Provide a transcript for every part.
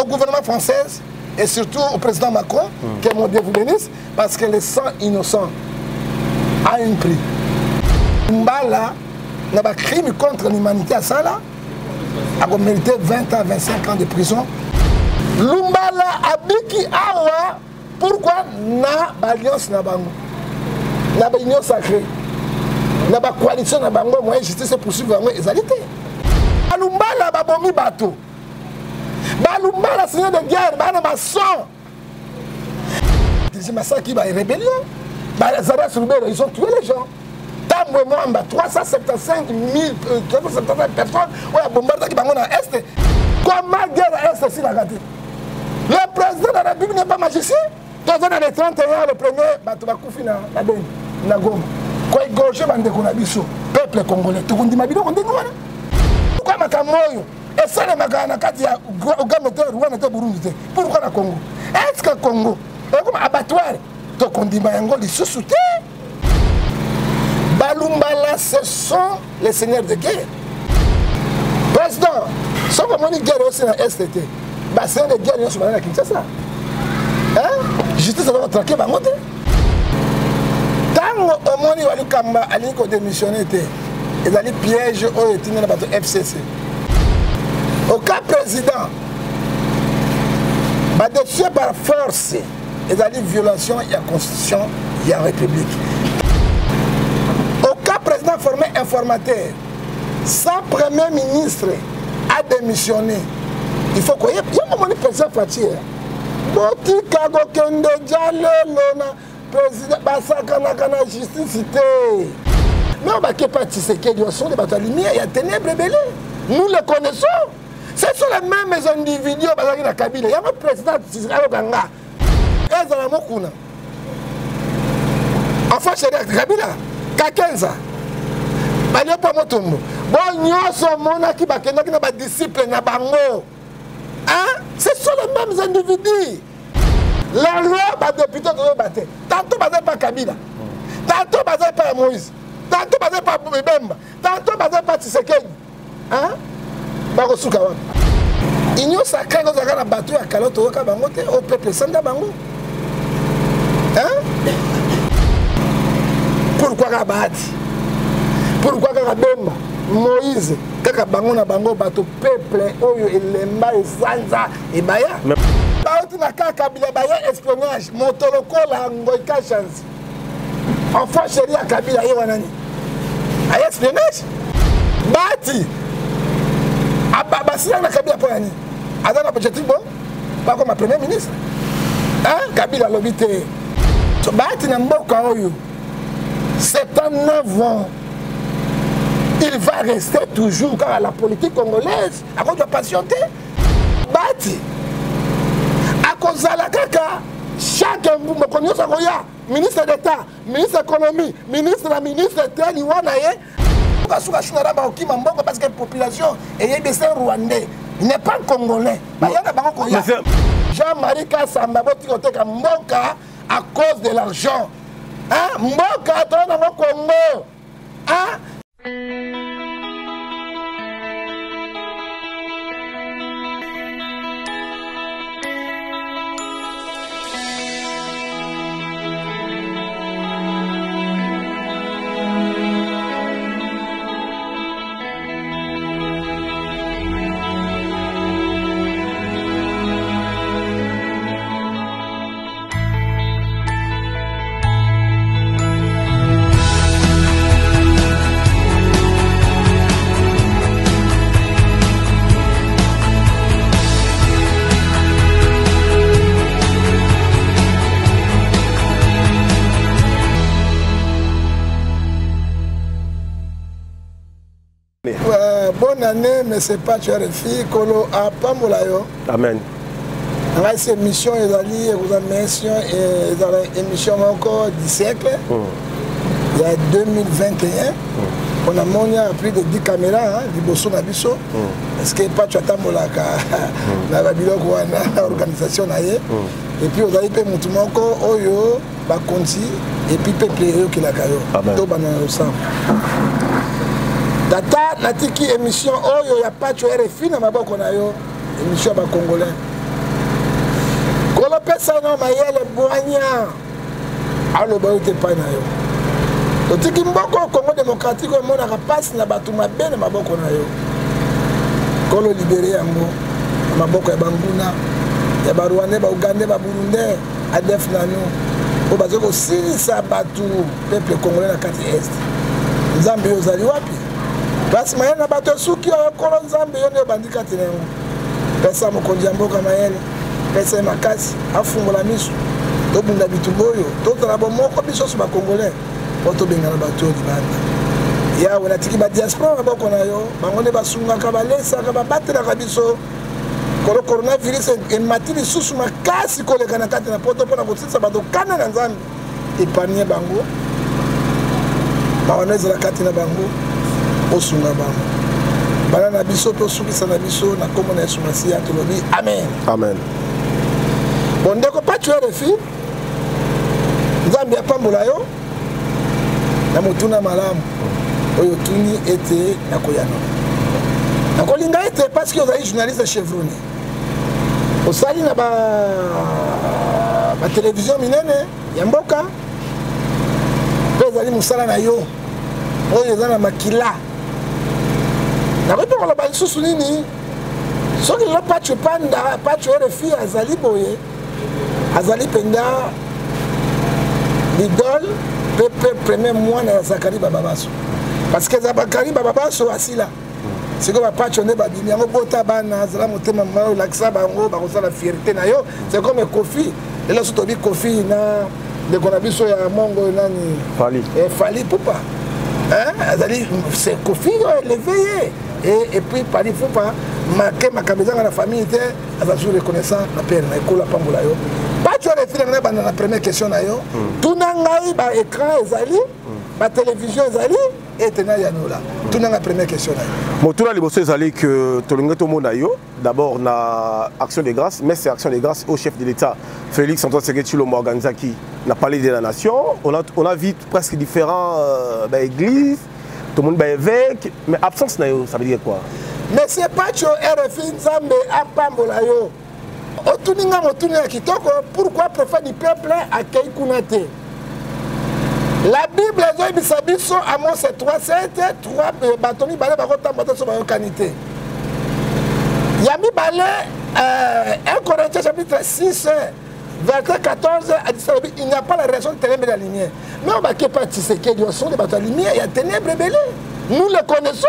au gouvernement français et surtout au président Macron, qui est mon Dieu vous bénisse, parce que le sang innocent a un prix. Mbala, il y a un crime contre l'humanité à ça là, a mérité 20 à 25 ans de prison. Lumbala abiki awa, pourquoi na alliance na bango, na union sacrée, na coalition na bango, moi justice et poursuivre bango égalité. Lumbala babomi bateau. Balumbala seigneur de guerre, bana maçon. Des massacres qui va rébellion. Zara Soulbero, ils ont tué les gens. Tambo Mwamba, 375 personnes. Ouais, bombardé qui bango na est. Comment guerre à est si la gâté? Le président de la République n'est pas magicien. Dans les 31, le premier, Batoubakou fina la benne, na Goma. Quoi gorgé bande konabiso, peuple congolais. Tu dis ma vidéo on dit quoi? Pourquoi makamoyo? Et ça les magana kati ya Uganda Rwanda te Burundi. Pourquoi la Congo? Est-ce que Congo est comme abattoir? To kondima yango lisusu te. Balumbala, ce sont les seigneurs de guerre. Président, sauf que mon guerre aussi dans STT. Bah c'est de guerre sur la Kinshasa. Hein? Justice doit traquer bango te. Tant au moins il va lui kamba ali ko démissionner te. Ils allaient piège au étine na bato FCC. Au cas président, bah défier par force. Ils allaient violation de la constitution de la République. Au cas président formé informateur, sans premier ministre a démissionné. Il faut qu'il y ait un président Fatih. Boti Kago Kende Djalelona, président Basakana Kana justice. Mais on va pas Tshisekedi, ils sont des bâtons lumière, il y a ténèbres rebellés. Nous les connaissons. Ce sont les mêmes individus qui sont dans Kabila. Il y a un président Tshisekedi Ganga. Enfin, c'est Kabila, Kakenza, Banyo Pamotombo. Bon, Nyoso Mona qui va disciple na bango. Hein? Ce sont les mêmes individus. La loi va député de battre. Tantôt basé par Kabila, tantôt basé par Moïse, tantôt basé par Bemba, tantôt basé par Tshisekedi. Hein? Barosuka. Union sacrée, nous avons la bateau à Kaloto, au peuple Sanda Bango. Hein? Pourquoi Rabati? Pourquoi Rabemba? Moïse, Kaka Bango na Bango, bateau peuple, Oyo, Elemba, Sanza, et Baya. Baouti na Kaka Baya, espionnage, Motoroko, la Ngoïka chance. Enfant chéri à Kabila, Yewanani. Aïe, espionnage? Bati. Ababassia na Kabila Poyani. Adana Pochetti, bon? Pas comme ma premier ministre. Hein? Kabila l'obité. Bati na mboka oyo 79 ans il va rester toujours car la politique congolaise à cause de patienter Bati à cause de la kaka chaque ministre d'État, ministre de l'économie, ministre tel Iwanaye parce que la population est des Rwandais, il n'est pas congolais. Jean-Marie Kassamba Mboka à cause de l'argent. Hein? Mboka dans le Congo. Hein? Bonne année, mais c'est pas tu as les filles, Kolo a pas molayo. Amen. Dans cette émission, ils allaient vous émission et dans l'émission encore du siècle, il y a 2021, on a monté à plus de 10 caméras, du Bosso Nabiso. Est-ce que pas tu as molaka dans la l'organisation et puis vous allez payer mon tout encore, Oyo, Bakonti, et puis peuple qui l'a caillou. Tout banana ensemble. Data natiki émission oyo ya pas tu RFI na maboko na yo émission ba congolais pesa na mayele boanya aloba yo te pa na yo otiki mboko Congo démocratique omonaka pasi na bato mabe na maboko na yo kolo libere yango na maboko ya banguna ya barwandais baugandais baburundais adef nano oyo baza kosilisa bato peuple congolais na kati est nzambe yo ozali wapi place mayele na bato esuki oyo kolo nzambe yo nde obandi kati na yango pesa mokonzi ya mboka mayele pesa ye makasi afungola miso tobunda bitumba oyo totala bomoko biso so bacongolais po tobengana bato oyo libanda yawe natiki badiaspora maboko na yo bango nde basungaka balesaka babatelaka biso kolo coronavirus emati lisusu makasi koleka na kati na poto mpona kosilisa bato kana na nzambe epanie bango bawana ezala kati na bango osunga bango bana na biso mpe osukisa na biso na kombo na yesu masiya tolobi amen amen. bon ndeko pacho RFI nzambe apambola yo na motuna malamu oyo tuni ete nakoyano nakolinga ete parce que ozali journaliste chevronné osali na batelevizio minene ya mboka mpe ezali mosala na yo oyo eza na makila nakoki koloba lisusu nini soki lelo pacho panda pacho RFI azali boye azali mpenza l'idole pepe premier mwana ya Zakari Bababaso parce que Zakari Bababaso asila siko bapacho nde babimi yango bota bana azala motema mwa olakisa bango bakosala fierté na yo c'est comme Kofi lelo so tobi Kofi na ndeko na biso ya mongo nani Fali Pupa azali c'est Kofi élevé et puis Fali Pupa makabezanga na famille te aza toujours reconnaissant na père na ekola pambola yo pacho RFI na bana na première question na yo tuna ngai ba écran ezali ba télévision ezali et tena yanola tuna nga première question na yo motuna liboso ezali que tolinga to mona yo d'abord na action de grâce mais c'est action de grâce au chef de l'État Félix Antoine Tshisekedi Tshilombo Organizaki na palais de la nation on a vu presque différents églises tout le monde évêque mais absence na yo ça veut dire quoi? Mais c'est pas que RFI Nzambe apambola yo. Otuninga motuni ya kitoko pourquoi prophète du peuple accueille kunate. La Bible ezobisa biso Amos 3:7 3 batomi balé bakotamba so ba kanité. Yami balé 1 Corinthiens chapitre 6 verset 14 a dit ça il n'y a pas la raison de ténèbres et la lumière. Mais on va que pas Tshisekedi au son de la lumière il y a ténèbres et belé. Nous le connaissons.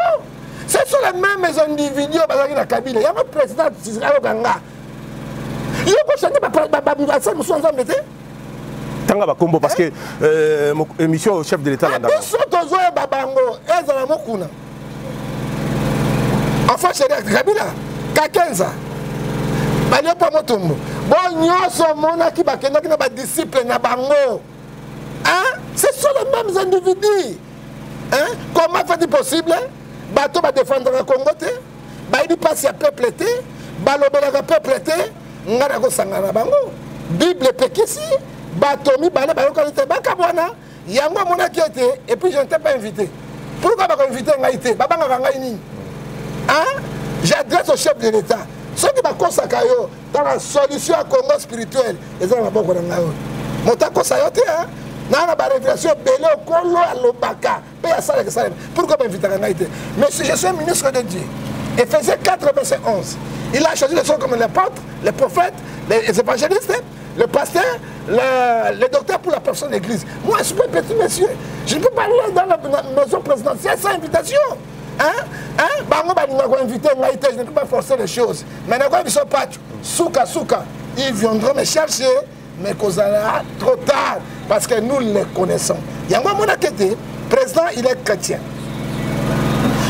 Ce sont les mêmes individus qui sont dans Kabila. Il y a un président qui est Ganga. Il y a un président qui est Ganga. Tanga bakombo parce que émission au chef de l'État là. Biso tozoya babango ezala mokuna. Enfin chez Kabila Kakenza. Bali pa motombo. Bon nyoso mona ki bakenda ki na ba disciple na bango. Hein? Ce sont les mêmes individus. Hein? Comment fait-il possible? Bato ba défendre le Congo te, ba ibi passe ya peuple te, ba lobela peuple te, ngana ko sangana bango. Bible pekisi, bato mi bale ba yokalite ba kabwana, yango mona ki était et puis je ne t'ai pas invité. Pourquoi ba ko inviter ngai te? Ba banga ngai nini? Hein? J'adresse au chef de l'État. Ceux qui ba kosaka yo dans la solution à Congo spirituel, ezala maboko na ngai. Motako sayote hein? Nana ba révélation belé okolo alobaka pe ya sala que ça pourquoi pas inviter ngai te mais si je suis ministre de Dieu Éphésiens 4 verset 11 il a choisi les gens comme les apôtres les prophètes les évangélistes le pasteur le docteur pour la personne de l'église moi je suis pas petit monsieur je ne peux pas aller dans la maison présidentielle sans invitation bango balinga ko inviter ngai te je ne peux pas forcer les choses mais na ko biso pas souka ils viendront me chercher mais kozala trop tard parce que nous les connaissons. Yango mona kete président il est chrétien.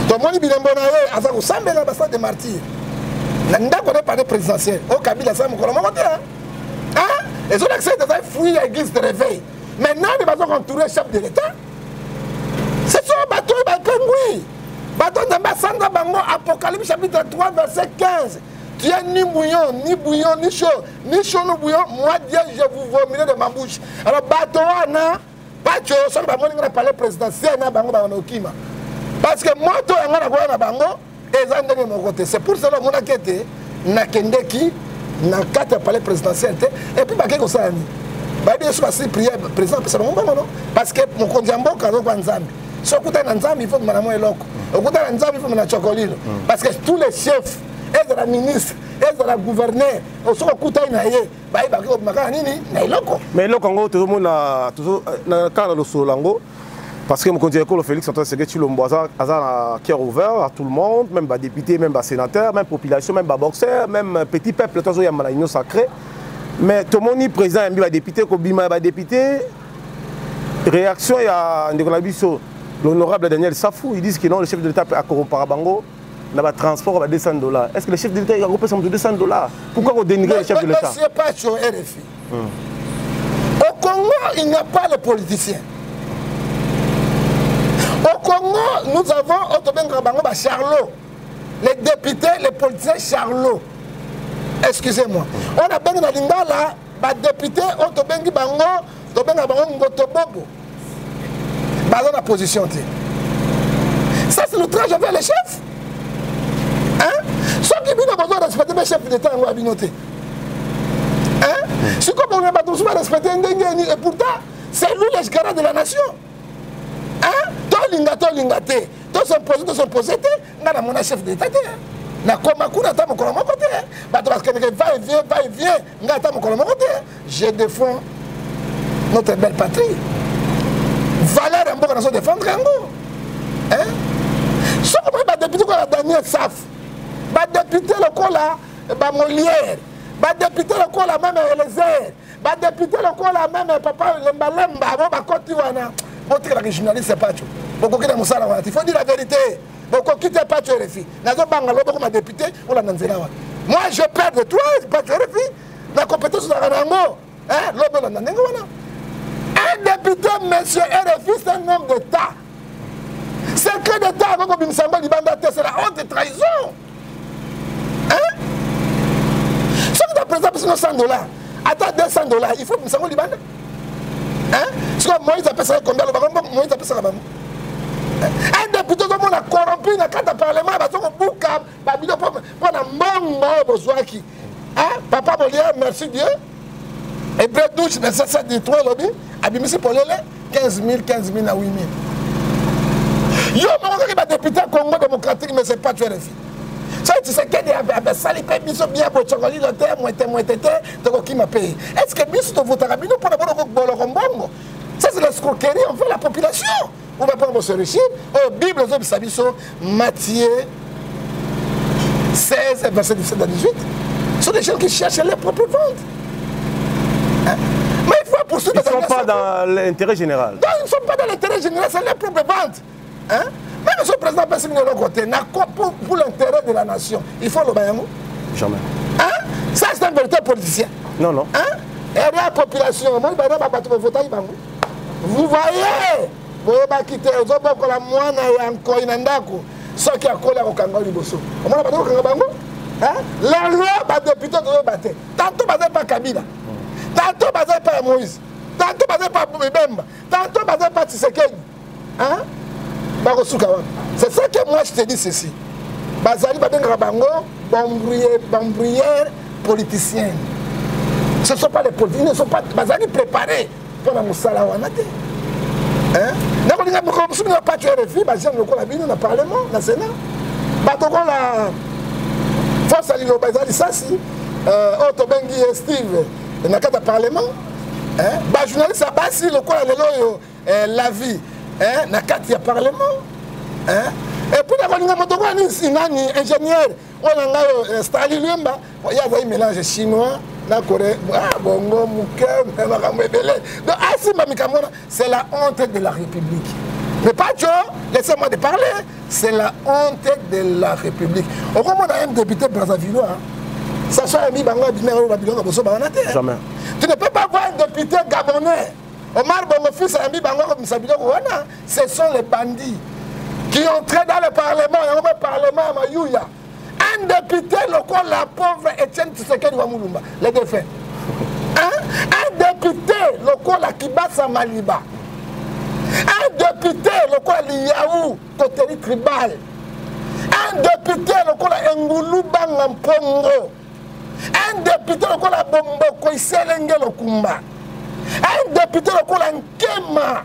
Donc moni bilembo na ye aza ko sambela basa de martyr. Na ndako de parler présidentiel. Au Kabila ça mo ko mokote hein? Et on accès de fouiller l'église de réveil. Maintenant ils vont entourer chef de l'État. C'est ça bateau ba pengui. Bateau d'ambassade bango Apocalypse chapitre 3 verset 15. Tu es ni bouillon, ni chaud, ni bouillon. Moi, Dieu, je vous vomirai de ma bouche. Alors, Batoana, Pacho, ça va me parler présidentiel, parce que moi, tout le monde a bango, et mon côté. C'est pour cela que mon enquête, Nakendeki, na carte palais présidentiel et puis bakeko ça ni ba bien sûr assez prière président parce que non parce que mon kondiambo kazo kwa nzambi so kuta na nzambi il faut que manamo eloko okuta na nzambi il faut na chokolilo parce que tous les chefs et de la ministre et de la gouverneur so kuta na ye ba bakeko makana nini na eloko mais eloko ngo tout le monde na kana lo solango parce que mon candidat Félix Antoine Tshisekedi Tshilombo a un cœur ouvert à tout le monde, même les députés, même les sénateurs, même la population, même les boxeurs, même les petits peuples, il y a une union sacrée. Mais tout le monde est président, il y a des députés, réaction, il y a l'honorable Daniel Safou, ils disent que non, le chef de l'État a corrompu Parabango, il y a un transport à $200. Est-ce que le chef de l'État a représenté $200? Pourquoi on dénigre le chef de l'État? Monsieur Pacho RFI. Au Congo, il n'y a pas de politiciens. Au Congo, nous avons Charlot, les députés, les politiciens Charlot. Excusez-moi. On a bien dans l'Ingala, les députés, on a bien Bango, Ngotobobo. Dans la position. Ça, c'est l'outrage envers les chefs. Hein? Ceux qui ont besoin de respecter les chefs d'État en Wabinoté. Hein? Ce qu'on a besoin de respecter, et pourtant, c'est lui le garant de la nation. Hein? Lingate, tout s'imposer, on a mon chef d'État. Je défends notre belle patrie. Valeur un peu qu'on a défendre un peu. Ce qu'on a député qu'on a Daniel Saf, député le cola, Molière, député le cola même Eliezer, député le cola même Papa Lemba, Kotiwana. Votre régionaliste, c'est pas tout. Il faut dire la vérité. Beaucoup quitter pas tu RFI. Comme député, on l'a dans moi, je perds de toi, pas tu RFI. La compétence de la Rango. Un député, monsieur RFI, c'est un homme d'État. Secret d'État, c'est la honte de trahison. Hein? Ce que tu as présenté, c'est $100. Attends $200, il faut que nous Liban. Hein? Parce que Moïse appelle ça combien? Moïse appelle ça un député comme on a corrompu dans le cadre du Parlement, parce qu'on bouca, pour la mort besoin qui. Hein? Papa Molière, merci Dieu. Et Brett Douche, mais ça détruit le lobby. Abimisi pour les 15 000 à 8 000. Yo, mon gars, député Congo démocratique, mais c'est pas tu RFI. Ça, tu sais qu'il y a sali paye bien pour chocolat le terre, moi qui m'a payé. Est-ce que Miss de votre rabino pour le rombongo? Ça, c'est l'escroquerie envers la population. On va prendre ce régime. Oh, Bible, Matthieu 16, verset 17 à 18. Ce sont des gens qui cherchent leur propre vente. Hein? Mais il faut poursuivre. Ils ne sont pas dans l'intérêt général. Non, ils ne sont pas dans l'intérêt général, c'est leur propre vente. Hein? Même si le président peut se mettre de côté, pour l'intérêt de la nation, il faut le bayango. Jamais. Hein? Ça, c'est un véritable politicien. Non, non. Hein? Et la population, vous voyez, vous voyez quitter les autres pour la moine et encore une andako. Ceux qui ont collé au Kango Liboso. Comment on va dire la loi va député de battre. Tantôt basé par Kabila. Tantôt basé par Moïse. Tantôt basé par Bemba. Tantôt basé par Tshisekedi. Hein? C'est ça que moi je te dis ceci. Bazali Badenga Bango, bambrière politicienne. Ce ne sont pas des politiciens, ils ne sont pas Bazali préparés pour la Moussala Wanate. Hein? Nous n'avons pas tué les filles, nous avons dans le Parlement, dans le Sénat. Nous avons la force à l'île Bazali Sassi, Otto Bengi et Steve, dans le Parlement. Les journalistes à Bassi, la vie. Dans le Parlement. Et puis, nous avons un ingénieur, on a installé l'Umba, il y a un mélange chinois. Bongo, c'est la honte de la République. Mais pas Joe, laissez-moi de parler. C'est la honte de la République. Au moment d'un député brazzavillois, ça soit ami Bango, jamais. Tu ne peux pas voir un député gabonais. Omar Bongo fils ami Bango, ce sont les bandits qui entraient dans le Parlement, et le Parlement à Mayouya. Un député local, la pauvre Etienne Tshisekedi Wamulumba, les deux faits. Un député local, la Kibasa Maliba. Un député local, Liaou, Toteri Tribal. Un député local, Ngoulou Bangampongo. Un un député le kola bomboko iselenge le kumba un député le kola nkema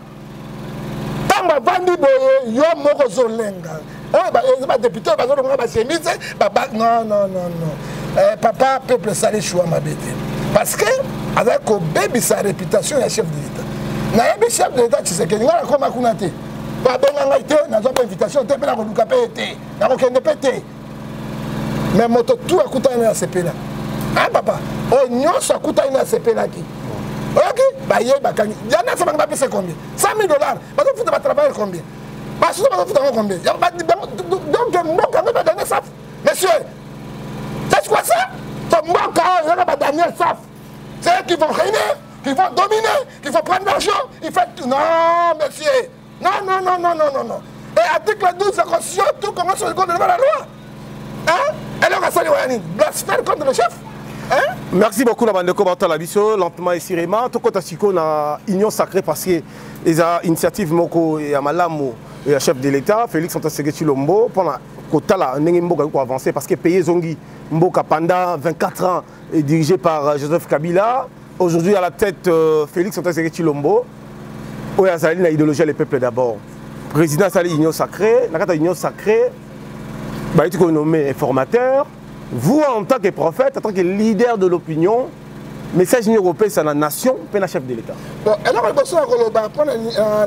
tamba vandi boye yo moko zolenga oh ba député ba zo ba chemise ba non papa peuple sali choix ma bête parce que avec ko baby sa réputation ya chef de l'état na yebi chef de l'état Tshisekedi ngala koma kuna te ba benga ngai te na zo invitation te pena ko luka pe te na ko kende pete mais moto tout akuta na sepela ah papa oh nyonso akuta na sepela ki ok ba ye ba kangi yana ça va payer combien $100,000 ba zo futa ba travailler combien ba so ba futa combien donc mon quand même donner ça monsieur c'est quoi ça ton mon quand on va donner ça c'est eux qui vont régner qui vont dominer qui vont prendre l'argent ils font non monsieur non et article 12 de la constitution tout commence sur le code de la loi hein alors à ça les blasphème contre le chef. Hein? Merci beaucoup Nabandeko Batala Biso, lentement et sirement. Tout côté Siko na Union Sacrée parce que les initiatives Moko et Amalamo et le chef de l'État, Félix Antoine Tshisekedi Tshilombo, pendant Kotala, Nengembo a avancé parce que pays Zongi Mboka pendant 24 ans est dirigé par Joseph Kabila. Aujourd'hui à la tête Félix Antoine Tshisekedi Tshilombo, où il y a l'idéologie les peuples d'abord. Président Sali Union Sacrée, la Union Sacrée, bah, il est nommé informateur. Vous, en tant que prophète, en tant que leader de l'opinion, message européen, c'est la nation, pas la chef de l'État. Bon, alors, il faut prendre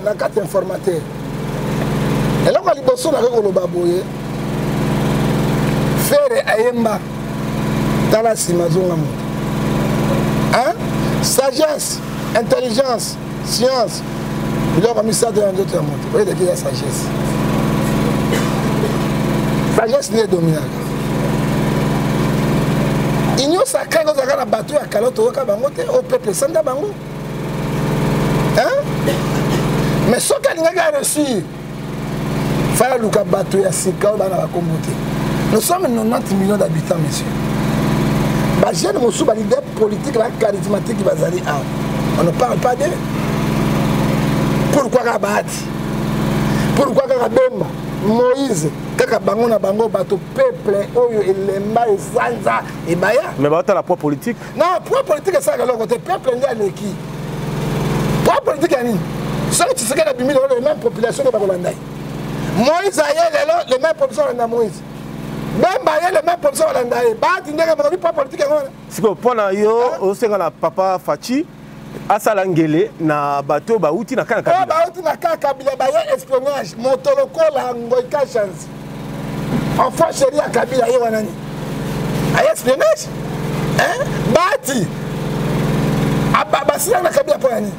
la carte informateur. Alors, il faut faire Ayemba dans la Simazonga. Hein? Sagesse, intelligence, science. Il a mis ça dans d'autres mondes. Vous voyez, il y a sagesse. Sagesse n'est dominante. Union sacrée, nous avons un bateau à Kaloto, au peuple sans bango. Hein? Mais ce qu'on a reçu, il fallait le bateau à Sika, nous sommes 90 millions d'habitants, monsieur. J'ai un leader politique charismatique qui va aller à. On ne parle pas d'eux. Pourquoi Rabati? Pourquoi Rabemba? Moïse, kaka bango na bango bato peuple oyo elemba ezanza ebaya. Mais bato la poids politique. Non, poids politique ça que l'autre peuple ndi aleki. Poids politique ani. Ça tu sais que la bimile la même population de Bakolandai. Moïse a le même population de Moïse. Même ba le même population de Landai. Ba tindeka ba poids politique ngona. Siko pona yo o senga na papa Fachi asalangele na bato bauti na kana kabila. Bauti na kana kabila ba ya espionnage motoloko la ngoika chance. Enfant chéri à kabila ye wanani. Ay espionnage? Hein? Bati. Aba sila na kabila po yani.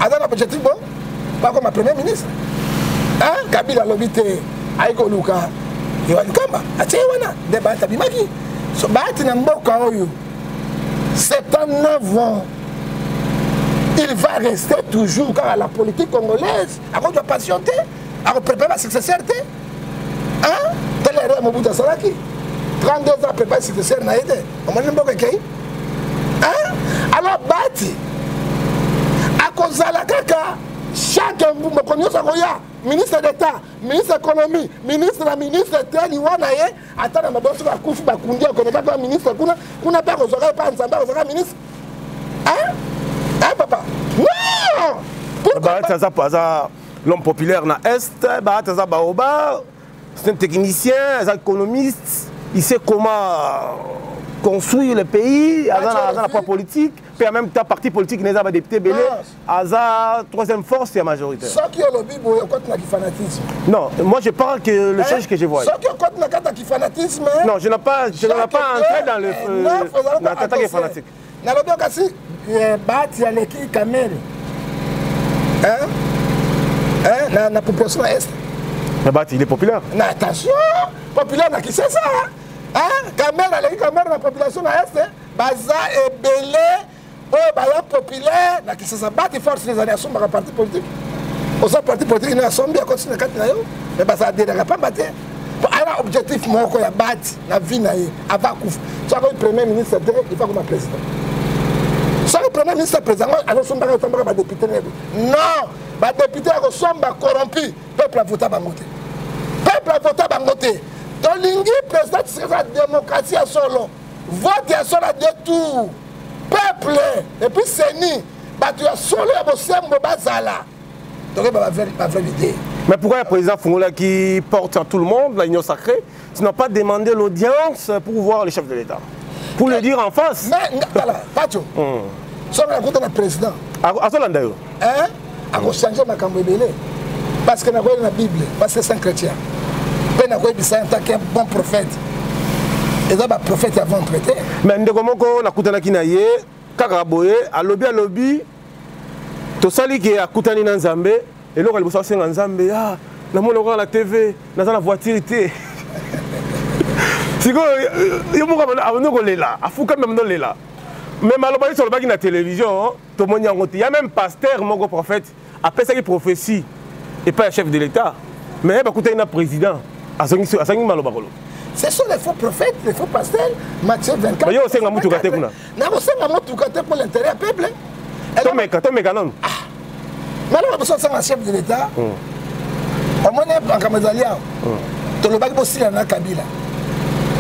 Ada na objectif bon? Pas comme premier ministre. Hein? Kabila lobite ay ko luka. Yoani kamba. Ache wana de bata bimaki. So bati na mboka oyo. 79 ans. Il va rester toujours car la politique congolaise, à cause de patienter, à préparer la successeur. Hein? Tel est Mobutu Salaki. 32 ans préparer la successeur n'a aidé. On m'a dit hein? Alors, Bati, à cause de la caca, chaque ministre d'État, ministre de l'économie, ministre de la ministre de l'Iwanaye, attends, ma bosse va coucher, va conduire, on ne connaît pas le ministre, on n'a pas un ministre. Hein? Hein, papa? Non! Pourquoi l'homme populaire dans l'Est, c'est un technicien, un économiste, il sait comment construire le pays, il a la poids politique, puis en même temps, parti politique, il a des députés belés, la troisième force, c'est la majorité. Ce qui est le Bible, c'est le fanatisme. Non, moi je parle que le change que je vois. Ce qui est le fanatisme. Non, je n'ai pas entré dans le fanatique. Bati ya leki kamel. Hein? Hein? Na population est. Mais Bati, il est populaire. Attention, populaire na qui c'est ça? Hein? Kamel a leki kamel na population est. Baza et belé, oh baya populaire na qui c'est ça? Bati force les années à parti politique. Au sein parti politique na sombi à continuer na kati na yo. Mais baza de na pas battre. Alors objectif moko ya Bati na vie na ye ava kufa. Tu as le premier ministre il faut comme président. Si le premier ministre président, alors son bagage va député. Non, les députés sont corrompus. Le peuple a voté à Bangote. Le peuple a voté à Bangote. Donc, l'ingé président, c'est la démocratie à solo. vote ya sola deux tours peuple et puis seni bato ya solo ya bosembo bazala donc ba vraie idée. Mais pourquoi le président Fongola qui porte à tout le monde l'union sacrée, tu n'as pas demandé l'audience pour voir le chef de l'État, pour le dire en face? Mais voilà, Pacho, si on a écouté le président, à Solandayo, a changé ma cambébélé parce que n'a pas la Bible, parce que c'est un chrétien. Il n'a pas dit un bon prophète. Et là, le prophète avant traité. Mais comment on a écouté la Kinaye, Kakaboye, à lobby, tout ça qui est à Koutani Nzambe. Et là, il y a un Nzambe, ah, la monnaie la TV, dans la voiture. C'est quoi, il y a un là, à Foucault même là. Mais malheureusement, sur le bas de la télévision, tout le monde y a un il y a même pasteur, mon prophète, après ça, il prophétie, et pas un chef de l'État. Mais il y a un président, ce sont les faux prophètes, les faux pasteurs, Matthieu 24. Mais il y a aussi un moutou gâté pour l'intérêt du peuple. Tomeka non. Mais là, on a un chef de l'État. Au moins, en Kamazalia, tout le bac aussi en Kabila.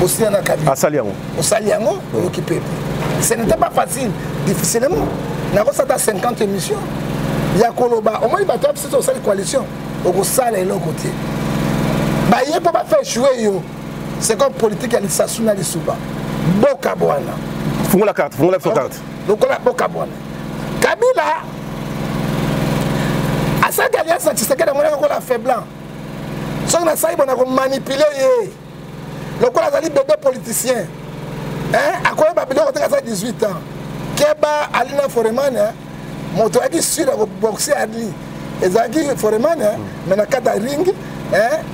Aussi en Kabila. À Saliango. Au Saliango, on occupait. Ce n'était pas facile, difficilement. On a 50 émissions. Il y a Koloba. Au moins, il va être sur cette coalition. Au Sal et l'autre côté. Il ne peut pas faire jouer. C'est comme politique, il y a Sassuna et Souba. Bokabouana. Fous la carte, fous la carte. Donc, on a Bokabouana. Kabila. À ça, il y a un fait blanc. Si on a ça, on a manipulé. Donc, on a des bébés politiciens. À quoi on a 18 ans. Keba Alina Foreman, mon toit dit sur le boxer à lui. Et Zagi Foreman, mais dans le ring,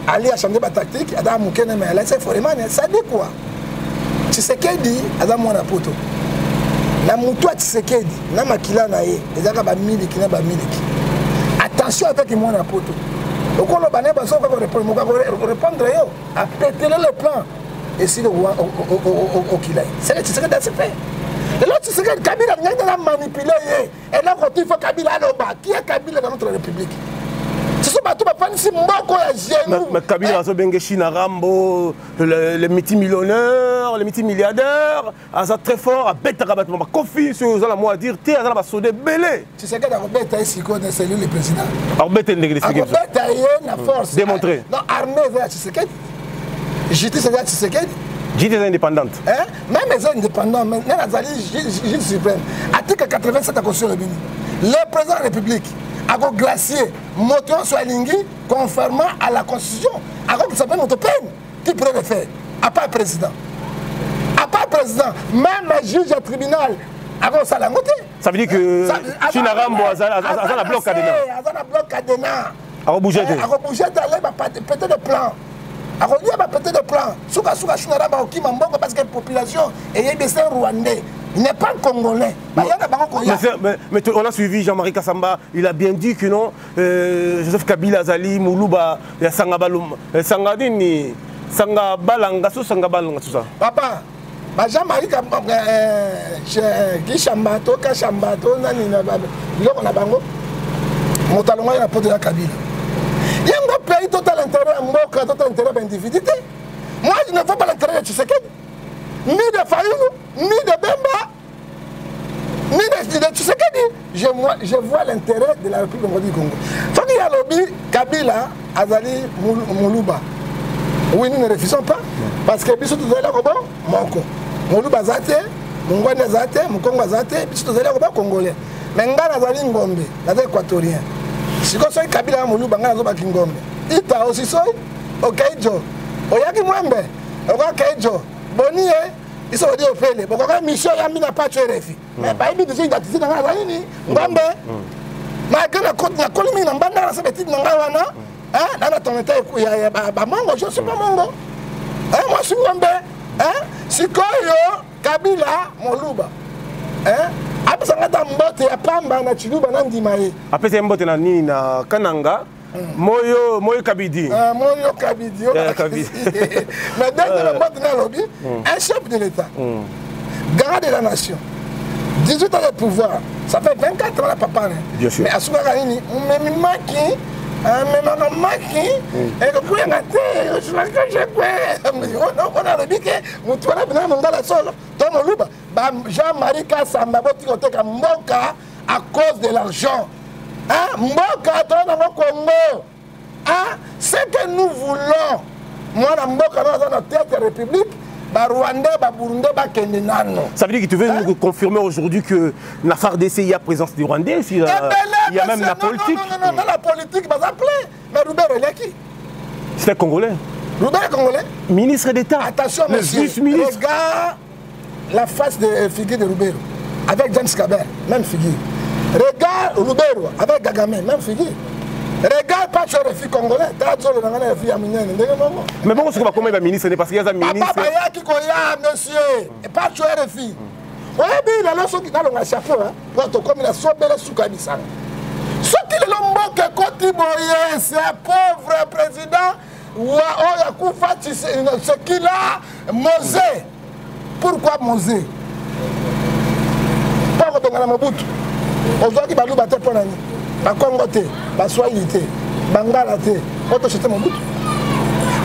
Ali a changé ma tactique, Adam Moukene, mais elle a Foreman, ça dit quoi? Tu sais qu'elle dit, Adam Monapoto. La moutoua, tu sais qu'elle dit, na makila na ye, et Zaga ba miliki na ba miliki. Attention avec moi na poto. Donc on va répondre à péter le plan. Et si le roi au Kilaï. C'est le Tshisekedi qui a fait. Et l'autre Tshisekedi, Kabila a manipulé. Et là, quand il faut Kabila à l'Oba, qui est Kabila dans notre République? Ce sont pas tout le monde, c'est Mboko et Génou. Mais Kabila a fait China Rambo, les multimillionnaires, les multimilliardaires, a très fort, a bête à rabattre. Kofi, sur la moi à dire, t'es à la sauter belé. Tu sais qu'il a bête à ici, c'est lui le président. Alors bête à l'expliquer. Bête à la force. Démontrer. Non, armée vers Tshisekedi. JT c'est Tshisekedi. JT est indépendante. Même les indépendants, même les Gilles suprême. Article 87 de la Constitution. Le président de la République a glacier, moteur sur Lingui, conformément à la Constitution. Alors que ça fait notre peine. Qui pourrait le faire? À part le président. À part le président, même le juge du tribunal. Alors ça l'a noté. Ça veut dire que China Rambo a un bloc cadenas. A un bloc cadenas. A rebouger. A rebouger, peut-être le plan. Alors, il y a peut-être des plans. Souka Chunaraba au Kimamboko parce que la population est des Rwandais. Il n'est pas congolais. Mais on a suivi Jean-Marie Kassamba. Il a bien dit que non. Joseph Kabila Zali, Moulouba, Sangadini, Sangabalanga, Sangabalanga, tout ça. Papa, Jean-Marie Kishambato, Kashambato, Nanina, Lokonabango, Motalonga, il a posé la Kabila. Il y a un pays total intérêt à Mboka, total intérêt à l'individualité. Moi, je ne vois pas l'intérêt de Tshisekedi, ni de Fayoulou, ni de Bemba, ni de Tshisekedi. Je vois l'intérêt de la République du Congo. Faut qu'il y a lobby, Kabila, Azali, Moulouba. Oui, nous ne refusons pas. Parce que Bissou Touzela Robo, Moko. Moulouba Zate, Mungwane Zate, Mukongo Zate, Bissou Touzela Robo, Congolais. Mais Ngana Azali Ngombe, Azali Équatorien. Si vous avez Kabila Moulouba, vous avez Kingombe. Ita aussi soy, Okaijo, Oyaki Mwembe, Okaijo, Boni, ils sont dit au Félé. Bon, quand mission Yamina pas tué Refi. Mais pas évident de se identifier dans la Zani, Ngombe. Mais quand la colomie n'a pas dans sa petite Nangawana, hein, dans ton état, il y a Mongo, je ne suis pas Mongo. Hein, moi je suis Ngombe. Hein, si Koyo, Kabila, Moulouba. Hein? Après ça, on a mbote ya pamba na chiluba na ndimaye. Après ça, mbote na nini na Kananga, Moyo Kabidi. Moyo Kabidi. Mais dès que le mbote na lobby, un chef de l'État, garant de la nation, 18 ans de pouvoir, ça fait 24 ans la papa. Bien sûr. Mais à ce moment-là, on me maki, et le coup, je suis là que j'ai fait. On a le biquet, on a la sol. Donc, moluba Jean-Marie Kassamba boti koteka mboka à cause de l'argent. Hein? Mboka dans le Congo. Hein? Ce que nous voulons, moi la mboka dans la tête de la République, Rwandais, Burundais, Kenenano. Ça veut dire que tu veux nous confirmer aujourd'hui que la FARDC, il y a présence des Rwandais, il y a même la politique. Non, la politique, va s'appeler. Mais Roubert, il est qui? C'est un Congolais. Roubert est Congolais. Ministre d'État. Attention, monsieur. Regarde la face de figure de Roubert avec James Kabert, même figure. Regarde Roubert avec Gagame, même figure. Regarde pas sur les filles congolais, mais bon, c'est pas comment il va ministre, parce qu'il y a un ministre. Papa, il y a qui connaît, monsieur, et pas sur les filles. Oui, il a lancé qui a le chapeau, comme il a sauvé le soukabissan. Ce qui est l'homme que Kotiboye, c'est un pauvre président, ou a Koufa, ce qu'il a, Mosé. Pourquoi Mosé? Pas au Mobutu. On doit qu'il va nous battre pour l'année. Bakongo te, Baswahili te, Bangala te, Otochete Mobutu.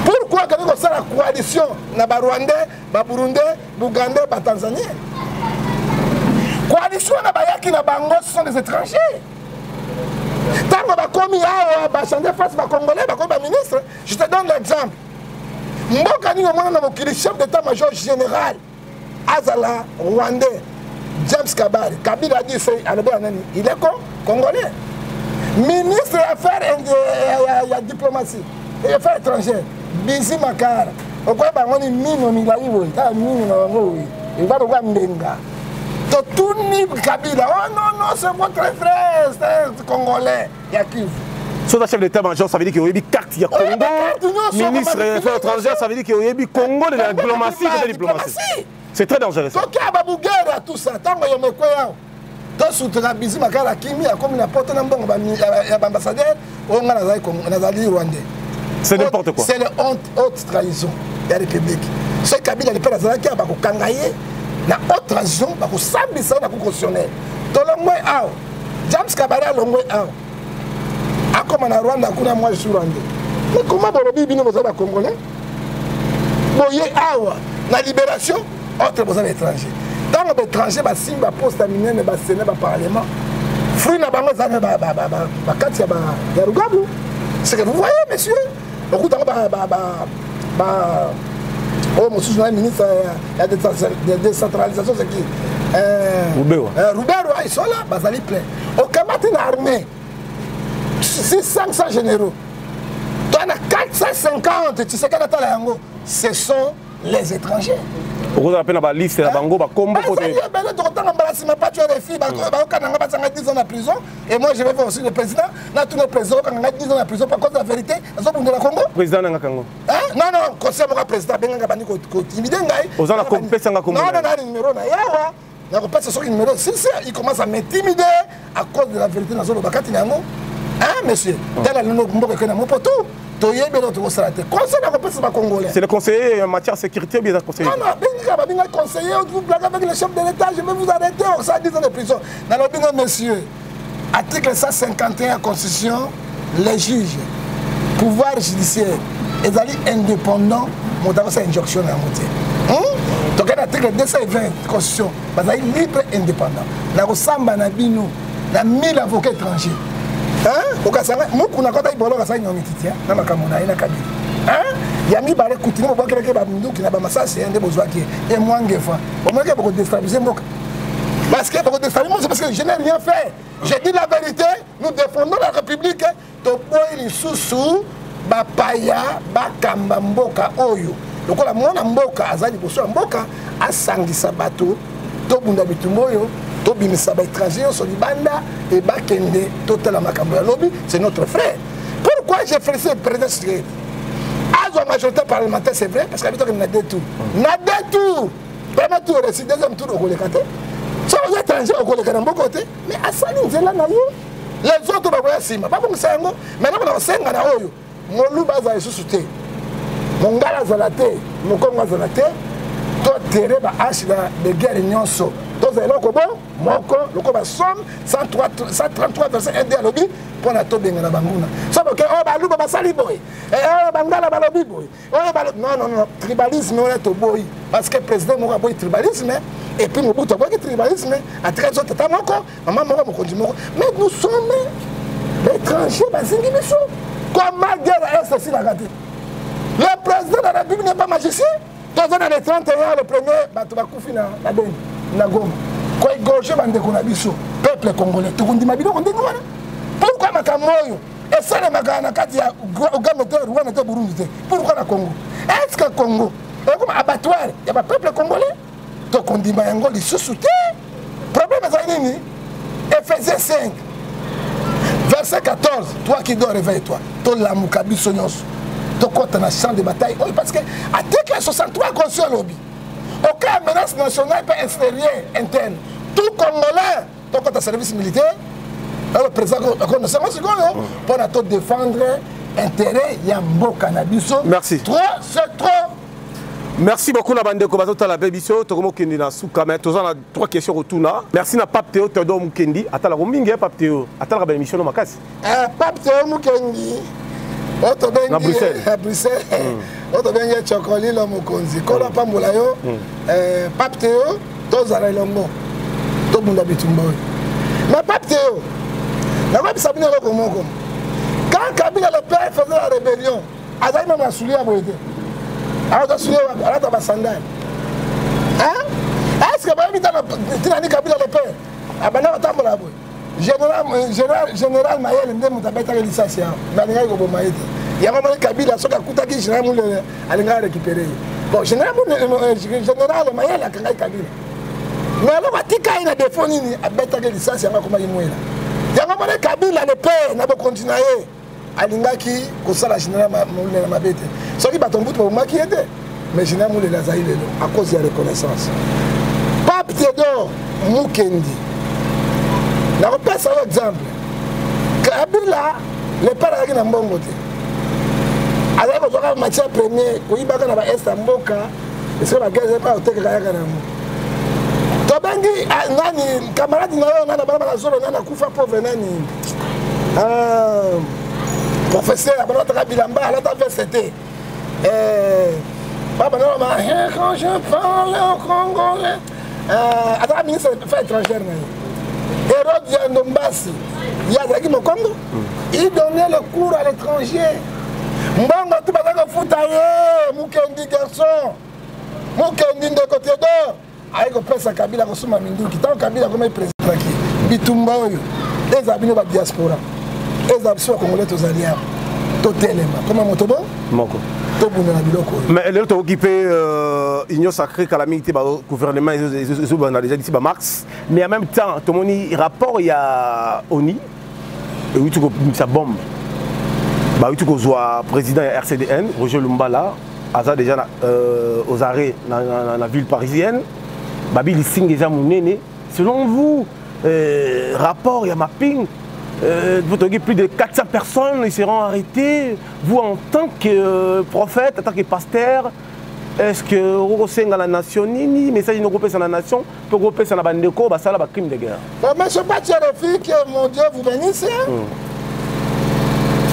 Pourquoi quand on a la coalition na Rwandais, Burundais, Bougandais, Tanzaniens? Coalition na Bayaki na Bango, ce sont des étrangers. Tant qu'on va commis à changer face à Congolais, à ministre, je te donne l'exemple. Mbokani le chef d'état-major général, Azala, Rwandais, James Kabari, Kabila a dit il est Congolais. Ministre des Affaires et diplomatie et Affaires étrangères, Bizi Makara. Pourquoi on est mino milaïwo, il va voir Mbenga. Tout le Kabila, oh non, c'est votre frère, c'est Congolais. Il y a qui? Soit chef d'état-major, ça veut dire qu'il y a eu carte, il y a Congo. Ministre des Affaires étrangères, ça veut dire qu'il y a eu Congo de la diplomatie. C'est très dangereux. Donc il y a Babougera, tout ça. Tant qu'il y a mes coyons. Donc sous la Bizi Makara Kimi, comme il a porté un bon ambassadeur, on a dit Rwandais. C'est n'importe quoi. C'est la haute trahison de la République. Ce Kabila n'est pas la Zalaki, il va kangaye. La haute trahison, il va s'habiller ça, il va constitutionnel. Tout le monde est out. James Kabara, le monde est out. Ah, comme en Rwanda, moi je suis Rwandais. Mais comment vous avez dit que Congolais? Boye out. La libération, autre besoin d'étrangers. Dans l'étranger, il y a un poste à miner, il y a un Sénat, il y a un Parlement. Fruit n'a pas de c'est que vous voyez, monsieur. Beaucoup de monsieur le ministre de décentralisation, c'est qui? Roubert, ils sont là, ils sont plein. Au Kamati, il y a l'armée. C'est 500 généraux. Tu en as 450, tu sais qu'à la ce sont les étrangers. Vous avez la liste, la bango, la combo. Pas tuer les filles, ils 10 ans en prison. Et moi, je vais voir aussi le président. Là, tous les présidents, quand on a 10 ans en prison, par cause de la vérité, ils sont pour le Congo. Président de Congo. Non, non, conseil mon président, ben nga bani ko timide ngai. Aux gens compétence en Congo. Non, non, non, numéro na yawa. Na ko pesa soki numéro. Si il commence à m'intimider à cause de la vérité dans zolo bakati nango. Hein, monsieur? Dans la lino mboka kana mo poto. C'est le conseiller en matière de sécurité, bien conseiller. Non, non, conseiller, vous blaguez avec le chef de l'État, je vais vous arrêter, on s'est 10 ans de prison. Non, monsieur, article 151 de la Constitution, les juges, pouvoir judiciaire, ils sont indépendants, mon d'abord c'est injonction à monter. Donc, l'article 220 de la Constitution, ils sont libres et indépendants. Nous avons 1000 avocats étrangers. Okasanga muku na kota ibolo kasanga ngomititia na makamuna ina kabili yami bare kutini mo bakeleke ba munduki na ba masasi ende bozwaki et mwangefa on m'a pour déstabiliser mboka parce que pour déstabiliser c'est parce que je n'ai rien fait. J'ai dit la vérité, nous défendons la République to boy lisusu ba paya ba kamba mboka oyo lokola mona mboka azali boso mboka asangisa bato to bunda bitumboyo. Étranger, et lobby, c'est notre frère. Pourquoi j'ai fait ce président? À la majorité parlementaire, c'est vrai, parce qu'il y a des tours. Il y a des tours. Premier tour, c'est deuxième tour au Golekate. Ce sont les étrangers au Golekate de mon côté, mais à Sali, les autres, c'est pas comme ça. Maintenant, on a 5 ans. Mon loup baza est sous-souté. Mon gars a zalaté, mon congo a zalaté. Toi, tu es de guerre nyonso. tous les locaux bon, moko, le co somme 133 verset 1 à lobby pour la tobe na banguna. Ça veut que oh balu ba sali boy. Oh bangala ba lobby boy. Oh non, tribalisme on est au boy parce que président moko boy tribalisme et puis Mobutu boy tribalisme à 13 autres tata moko, maman moko mo moko. Mais nous sommes l'étranger bazingi biso. Comment guerre est ceci la gâté? Le président de la République n'est pas magicien. Dans les 31 le premier Batubakufi na Beni. Quoi gorge bande konabiso peuple congolais tout ndima bino ndengwana pourquoi makamoyo et ça les magana kati ya Uganda Rwanda te Burundi pourquoi na Congo est-ce que Congo est comme abattoir ya ba peuple congolais to kondima yango lisusu te problème za nini Ephésiens 5 verset 14 toi qui dois réveille-toi to lamuka biso nyonso to kota na champ de bataille parce que article 63 conscient lobby aucune menace nationale peut extérieure interne. Tout Congolais, donc quand tu as service militaire, le président pour défendre l'intérêt Yambo Cannabis. Merci. Trop, c'est trop. Merci beaucoup la bande de Kobazo la Bébiso, Togomo Kendi na Soukame. Tous on a 3 questions autour là. Merci na Pape Théo Théodore Mukendi. Attends la rombingue Pape Théo. Attends la émission no makasi. Pape Théo Mukendi. Na Bruxelles. À Bruxelles. Auto bengi chokoli lo mukonzi. Kola pambola yo. Pape Théo, tozala longo. To bunda bitumba. Mais Pape Théo, la web Sabine lo komoko. Quand Kabila le père faisait la rébellion, azali même la soulier à boyete. Alors soulier à la basandane. Hein? Est-ce que ba mitana tinani Kabila le père? Abana batambola boy. Général Mayel ndé mutabeta ke licence ya. Balinga ko bomayete. Yango mali Kabila soka kutaki général Moulé alinga récupérer. Bon général Mayel akanga Kabila. Mais alors batika ina défaut nini abeta ke licence ya ko mayimwela. Yango mali Kabila le père na ba continuer. Alinga ki ko sala général Moulé na mabete. Soki batombutu ba maki ete. Mais général Moulé la zaïle à cause de la reconnaissance. Pape Théodore Mukendi. Je vais passer un exemple. Kabila, le père a un bon côté. Alors, il y a un matière première, il y a un est en boca, et c'est la guerre, pas au télégramme. Tobangi, nani, camarade, nana, la zone, nana, koufa pauvre, nani. Professeur, la bilamba, la VCT. Quand je parle au Congolais, attends, ministre des Affaires étrangères. Hérode Ndombasi, Yazaki Mokongo, il donnait le cours à l'étranger. Mbongo tout le monde foutaillé, Mukendi garçon, Mukendi de côté d'or. Aïe, on presse à Kabila, on souma Mindu, qui tant Kabila comme il président qui, Bitumba, les habitants de la diaspora, les habitants congolais, tous alliés, tout élément. Comment Motobo? Moko. Mais l'autre occupé Union sacrée calamité le gouvernement ils ont déjà dit Marx mais en même temps tout le monde rapport il y a ONI et oui tout ça bombe bah oui tout soit président RCDN Roger Lumbala Aza déjà aux arrêts dans la ville parisienne bah il signe déjà mon néné selon vous rapport il y a mapping plus de 400 personnes ils seront arrêtés. Vous, en tant que prophète, en tant que pasteur, est-ce que vous avez la nation, ni message de la nation, pour grouper sur la bande de corps, ça la crime de guerre? Mais je ne sais pas que mon Dieu vous bénisse.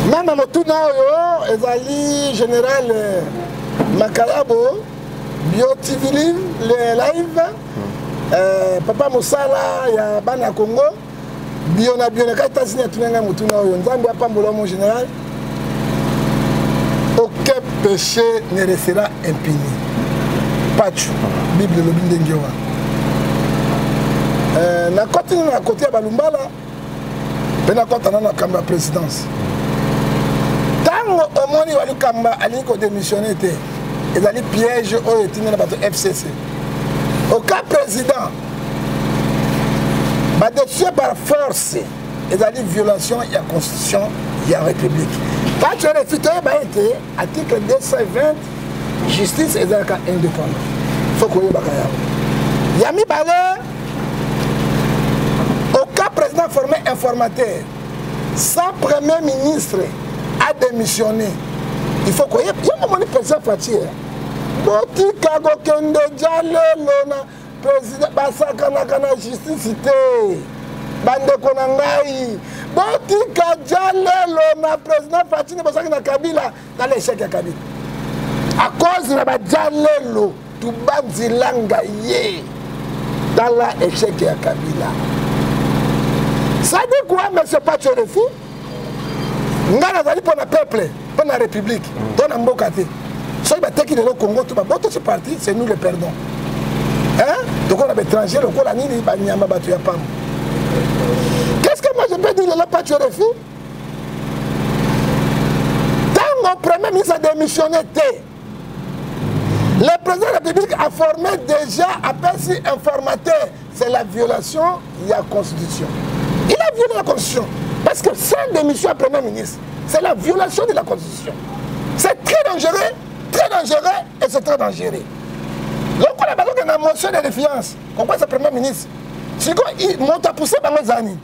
Même à tout le général Makalabo, Biotivili, le live, Papa Moussala, il y a Bana Congo. Biona États-Unis a tourné mon général. Aucun péché ne restera impuni. Pachu, Bible le Bindengioa. Na continue à côté de Balumbala, na continue à la présidence. Tant au moins il y a eu Kamba, il y a démissionné, il y a eu piège au FCC. Aucun président. Dessus par force, il y a une violation de la Constitution de la République. Quand tu as réfuté, article 220, justice est indépendante. Il faut qu'on y ait. Yami Balé, aucun président formé informateur, sans premier ministre a démissionné. Il faut qu'on y ait. Il y a un président Fatir. Botika Gokende Djale Lona. président basakanaka na justice te bandeko na ngai botika dia lelo na président Fatini bosaki na Kabila na l'échec ya Kabila à cause na badia lelo tubanzilanga ye dans l'échec ya Kabila. Ça dit quoi, monsieur Pachorefi? Nga nazali pour le peuple, pour la République, pour la Mbokate. Si on a le Congo, tout ce parti, c'est nous le perdons. Hein? Donc on a étranger, le Colani, il y a battu à Pam. Qu'est-ce que moi je peux dire de la Pachorefi? Tant mon premier ministre a démissionné, le président de la République a formé déjà à Percy informateur. C'est la violation de la Constitution. Il a violé la Constitution. Parce que sans démission à Premier ministre, c'est la violation de la Constitution. C'est très dangereux et c'est très dangereux. Donc on a besoin d'une motion de défiance. Pourquoi c'est Premier ministre? Si il monte à pousser dans les années,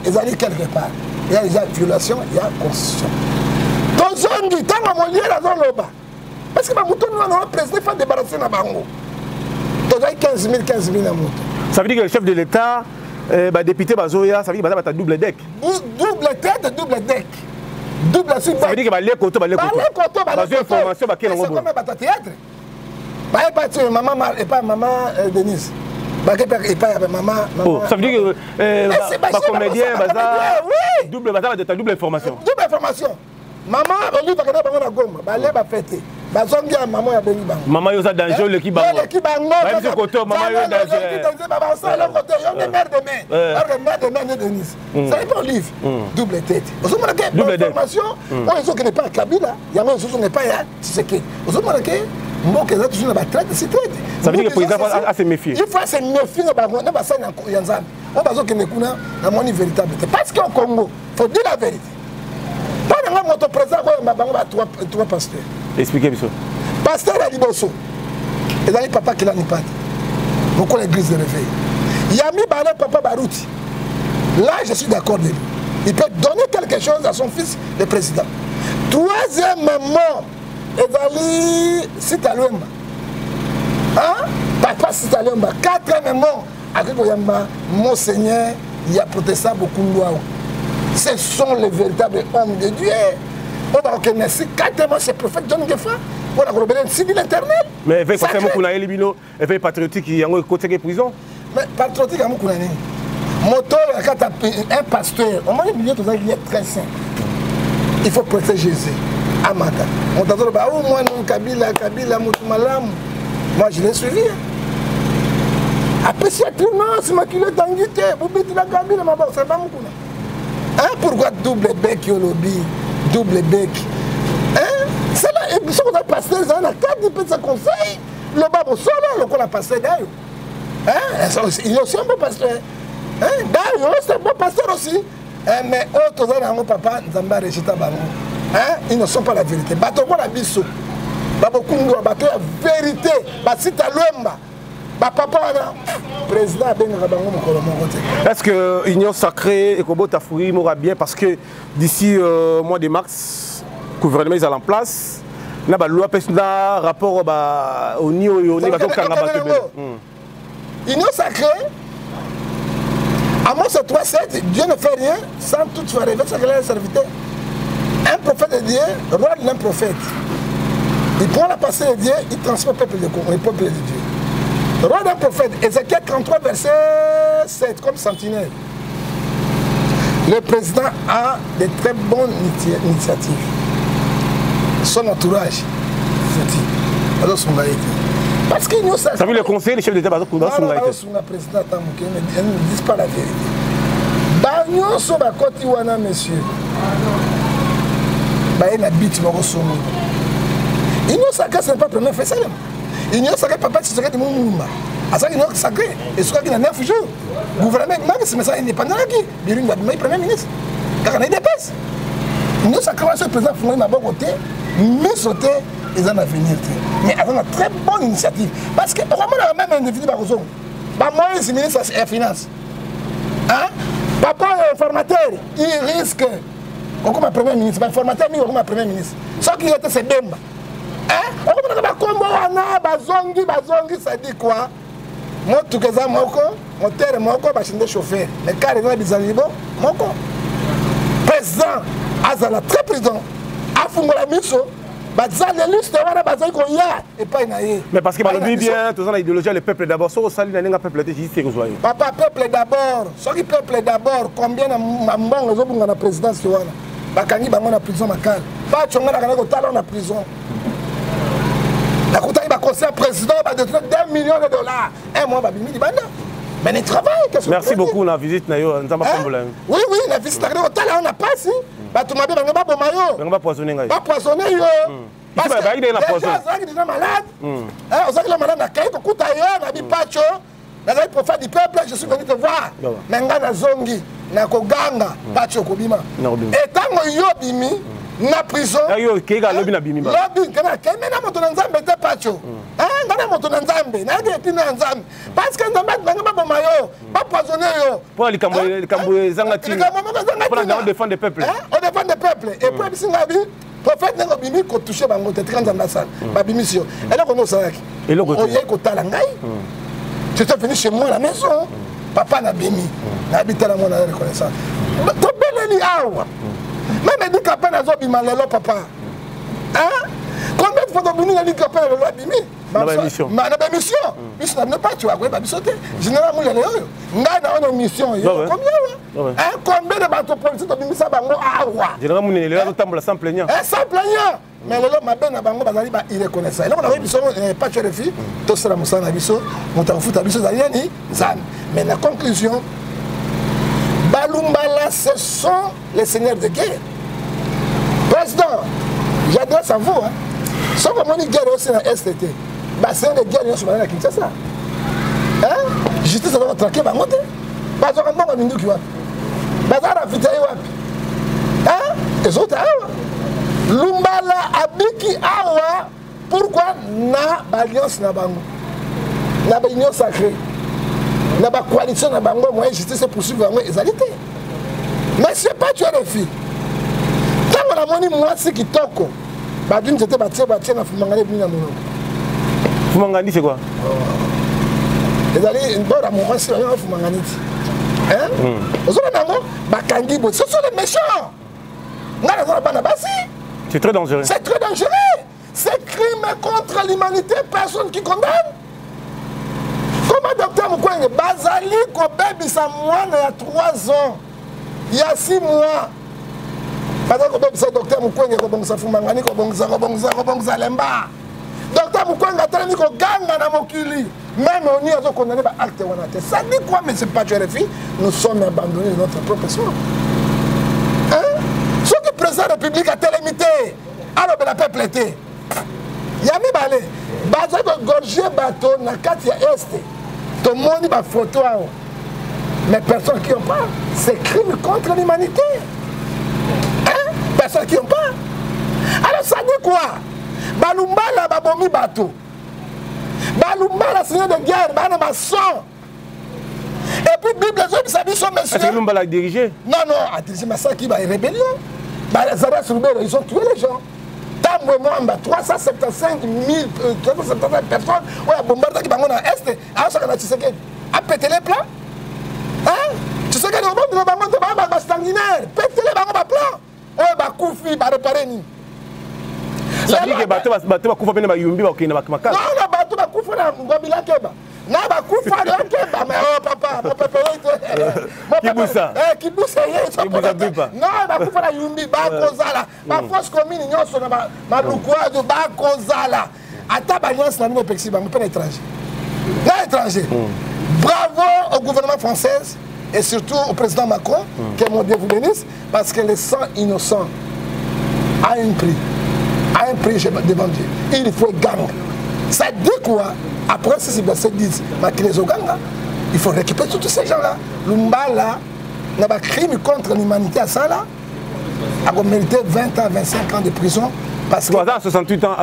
ils allaient quelque part. Il y a déjà violation, il y a Constitution. Dans un du temps, on va lier la zone là-bas. Parce que le président fait débarrasser la bango. Donc il y a 15 000 à monter. Ça veut dire que le chef de l'État, député Bazoya, ça veut dire qu'il va double deck. Double tête, double deck. Double suite. Ça veut dire qu'il va aller côté, il va information, il va c'est comme un théâtre. Pas maman et pas maman Denise. Ça veut dire que comédien, double information. Double information. Maman, on lui va faire la gomme. Balé va fêter. Bazongi à maman ya beni bango. Maman yo za danger le ki bango. Le ki bango. Ba biso koto maman yo danger. Maman ça le côté yo de mère de main. Alors mère de main de Denise. Ça n'est pas livre. Double tête. Vous avez marqué information. On est sûr que n'est pas Kabila. Il y a même sûr n'est pas ya Tshisekedi. Vous avez marqué moi que ça toujours na traite, c'est traite. Ça veut dire que le président a se méfier. Il faut se méfier na bango na basana ya nzambe. On bazo que nekuna na moni véritable. Parce qu'au Congo, faut dire la vérité. Pendant notre président, trois pasteurs. Expliquez-moi ça. Pasteur à Liboso. Et là, papa qui l'a ni pas. Beaucoup l'église de réveil. Yami Balé, papa Barouti. Là, je suis d'accord de lui. Il peut donner quelque chose à son fils, le président. Troisièmement, Ezali Sitaluemba. Hein? Papa Sitaluemba. Quatrièmement, avec Monseigneur, il a protesté beaucoup de lois. Ce sont les véritables hommes de Dieu. On va reconnaître quatrièmement ce prophète John Gefa. On a reconnu civil éternel. Mais il faut faire beaucoup d'élibino. Il faut patriotique qui est en côté de prison. Mais patriotique, un pasteur, au moins le milieu de il est très simple. Il faut protéger Jésus. Amata. On t'a dit, oh, moi, non, Kabila, Moutoumalamu. Moi, je l'ai suivi. Après, c'est tout, non, c'est ma culotte d'anguité. Vous bêtez la Kabila, ma c'est pas mon coup. Hein? Pourquoi double bec au lobby? Double bec. Hein? C'est là, et si on a passé, ça a 4 de conseil. Le babo solo, on a passé d'ailleurs. Hein? Il est aussi un bon pasteur. Hein? D'ailleurs, c'est un bon pasteur aussi. Hein? Mais autres, mon papa, Zamba Rechita Babo. Hein? Ils ne sont pas la vérité. Bateau la biso. Babo Kungo, bateau la vérité. Basita Luemba. Est-ce que l'Union sacrée et Kobo Tafouri m'aura bien parce que d'ici mois de mars, le gouvernement est en place. Il y a une loi rapport au niveau de l'Union sacrée, à moi c'est 3-7, Dieu ne fait rien sans toute faire rêver sa serviteur. Un prophète de Dieu, roi d'un prophète. Il prend la passée de Dieu, il transmet le peuple de Dieu. Roi d'un prophète, Ézéchiel 33, verset 7, comme sentinelle. Le président a de très bonnes initiatives. Son entourage, alors son laïc. Parce qu'il nous ça veut le conseil, les chefs d'État, son laïc. Le président ne disent pas la vérité. Bagnon sur la côte Iwana, monsieur. Il habite dans son monde. Il nous sacré, ce n'est pas le premier fait ça. L'Union sacrée, papa, c'est ce que Moumba. À ça, l'Union sacrée, et ce qu'il y a 9 jours. Le gouvernement, même si c'est indépendant, il y a un premier ministre. Car on a des dépenses. L'Union sacrée, le président Founé m'a bon côté, mais sauter, ils en ont avenir. Mais ils ont une très bonne initiative. Parce que, vraiment, on a même un individu par exemple. Moi, c'est ministre des Finances. Hein? Papa, informateur, il risque. Comme un premier ministre, un formateur, mais comme un premier ministre. Ce qui était, c'est Bemba. Hein? On va bazongi, ça dit quoi? motuka eza moko motere moko bachinde chauffeur mais car eza bizali libo moko président azala très prudent afungola miso baza les listes wana bazali koya epai na ye mais parce que balobi bien toza na idéologie le peuple d'abord so osali na ndenge peuple te juste kozwa ye papa peuple d'abord soki peuple d'abord combien na mbongo ezobunga na présidence wana bakangi bango na prison makala bachonga na kotala na prison nakutaki baconseil président badetruire 2 millions de dollars un mois babimi libanda mais ils travaillent. Merci beaucoup la visite nayo oui oui la visite na kotala on a passé bato mabe bango ba bomayo bango ba poisonner ngai ba poisonner yo parce que ba ide na poisson ça déjà malade on sait que le malade na kai ko kuta yo na bipacho na le prophète du peuple je suis venu te voir menga na zongi na koganga pacho kobima et tango yo bimi na prison yo kega lobi na bimi ba lobi kana keme na moto na nzambe te pacho ngana moto na nzambe na ke pina nzambe parce que nzambe bango ba bomayo ba poisonner yo pour likambo ezanga tinga pour na défendre le peuple on défend le peuple et puis bisinga bi prophète nengo bimi ko toucher bango te tranza mbasana ba bimi sio et là on osaki et là on yé ko tala ngai je suis venu chez moi à la maison papa na bimi na habitala moi na reconnaissance to beleli awa même dit qu'après na zo bima lelo papa hein combien de fois to bimi na dit qu'après lelo bimi na ba mission mission na pas tu vois ba bisote général mo lelo yo ngai na on mission yo combien hein combien de bateaux politiques to bimi sa bango awa général mo lelo tambola sans plaignant sans plaignant mais lelo mabe na bango bazali ba irreconnaissable lelo na biso pas tu refi to sera musana biso mutafuta biso za yani zan mais la conclusion Balumbala, ce sont les seigneurs de guerre. Président, j'adresse à vous. Hein. Sauf que mon guerre aussi dans STT. C'est une guerre qui est à Kinshasa. Hein? Justice doit traquer ma montée. Parce que moi, je suis là. Bazar a vite hein? Les autres, Lumbala abiki awa. Pourquoi na alliance na bango? Na union sacrée. La coalition na bango moyen justice poursuivre bango égalité. Mais c'est pas tu as les filles. Tant on a moni moi c'est qui toko. Ba d'une j'étais batie na fumangani bina monoko. Fumangani c'est quoi? Les allez une bonne amour c'est rien fumangani. Hein? Ozo bango bakangi bo ce sont les méchants. Ngala za bana basi. C'est très dangereux. C'est très dangereux. C'est crime contre l'humanité, personne qui condamne. Comment docteur Mukwege bazali ko bebisa mwana ya 3 ans il y a 6 mois bazali ko bebisa docteur Mukwege ko bongisa fumangani ko bongisa lemba docteur Mukwege atalemi ko ganga na mokili même on y a zo condamné ba acte wana te ça dit quoi mais c'est pas tu RFI nous sommes abandonnés de notre propre soi hein ce que président de la République a télémité alors que la peuple était yami balé bazali ko gorger bateau na kati ya este. Tout le monde a photo. Mais personne qui n'ont pas. C'est crime contre l'humanité. Hein? Personne qui n'ont pas. Alors ça dit quoi? Balumbala babomi bateau. Balumbala seigneur de guerre, banama sang. Et puis Bible les hommes s'habillent sur monsieur. Est-ce que Lumbala a dirigé? Non, a dirigé Massa qui va une rébellion. Ils ont tué les gens. 375 000 personnes ont bombardé dans l'Est. Alors, a pété les plans. Hein? Tu sais que les bombes sont sanguinaires. Pété les plans. On va couper, on va réparer. Ça veut dire que les bateaux vont couper les yumbi, non, les bateaux vont couper les keba. Non, va couper les keba. Mais oh, papa, qui bouge ça? Qui bouge ça? Non, va couper les yumbi, va kozala. Ma force commune, nous sommes ma loukoua de va kozala. À ta balance, la mine pexi, mais pas l'étranger. L'étranger. Bravo au gouvernement français et surtout au président Macron, que mon Dieu vous bénisse, parce que le sang innocent a un prix. A un prix devant Dieu. Il faut gagner. Ça dit quoi? Après, si c'est 10, il faut récupérer tous ces gens-là. Lumbala, il y a un crime contre l'humanité à ça là. Il a mérité 20 ans, 25 ans de prison. Parce que. Avant 68 ans,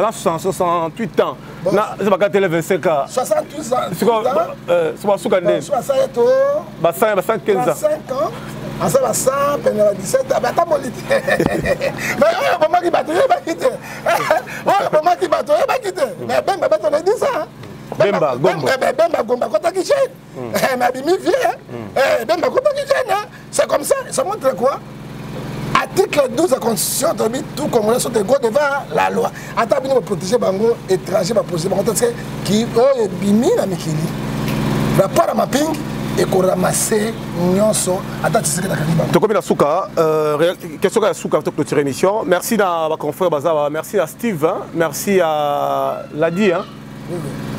c'est pas quand 25 ans. 68 ans. C'est quoi? C'est pas Soukandé. 60 ans. 15 ans. 5 ans. En ça va 100, puis 17, mais attends, mon lit. Mais il y a un moment qui bat, il va quitter. Il y a un moment qui bat, il va quitter. Mais ben, on a dit ça. Bemba Gomba kota qui gêne. Ma bimi vient. Bemba kota qui gêne. C'est comme ça. Ça montre quoi? Article 12 de la Constitution, tout Congolais sont égaux devant la loi. Attends, nous protéger Bango, étranger, protéger Bango, qui est bimi na mikili. Rapport à mapping et qu'on ramasse nyonso. Attends, tu sais que d'accord. Tu connais la souka. Question de la souka pour clôturer l'émission. Merci à ma confrère Bazawa. Merci à Steve. Hein. Merci à Ladi. Hein.